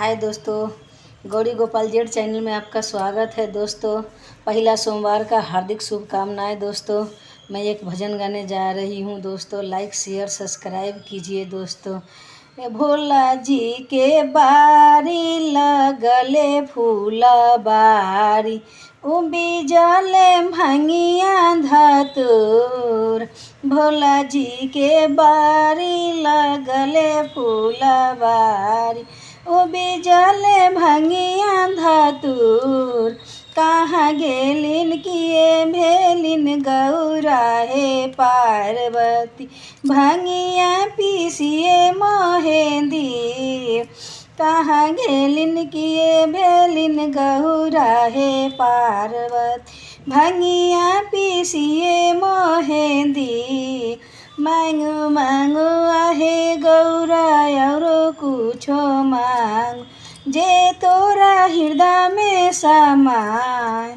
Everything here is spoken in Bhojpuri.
हाय दोस्तों, गौरी गोपाल जेड चैनल में आपका स्वागत है दोस्तों। पहला सोमवार का हार्दिक शुभकामनाएं दोस्तों। मैं एक भजन गाने जा रही हूँ दोस्तों। लाइक शेयर सब्सक्राइब कीजिए दोस्तों। ए भोला जी के बारी लगले फूला बारी, बीजले भंगिया धतूर। भोला जी के बारी लगले फूला बारी, बीजले भंगिया धतूर। कहाँ गेलिन किए भेलिन गौरा हे पार्वती, भंगिया पीसिए मोहेंदी। कहाँ गेलिन किए भेलिन गौरा हे पार्वती, भंगिया पीसिए मोहेंदी। मांगू मांगू आहे गौरा औरो कुछो मांग, जे तोरा हृदय में समाए।